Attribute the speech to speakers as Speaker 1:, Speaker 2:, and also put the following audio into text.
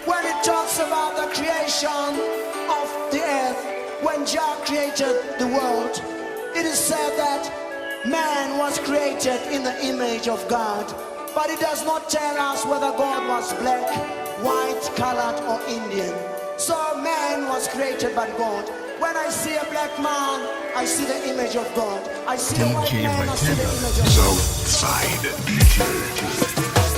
Speaker 1: when it talks about the creation of the earth, when Jah created the world, it is said that man was created in the image of God. But it does not tell us whether God was black, white, colored, or Indian. So man was created by God. When I see a black man, I see the image of God. I see a white man, I see the image of God.
Speaker 2: Southside DJ.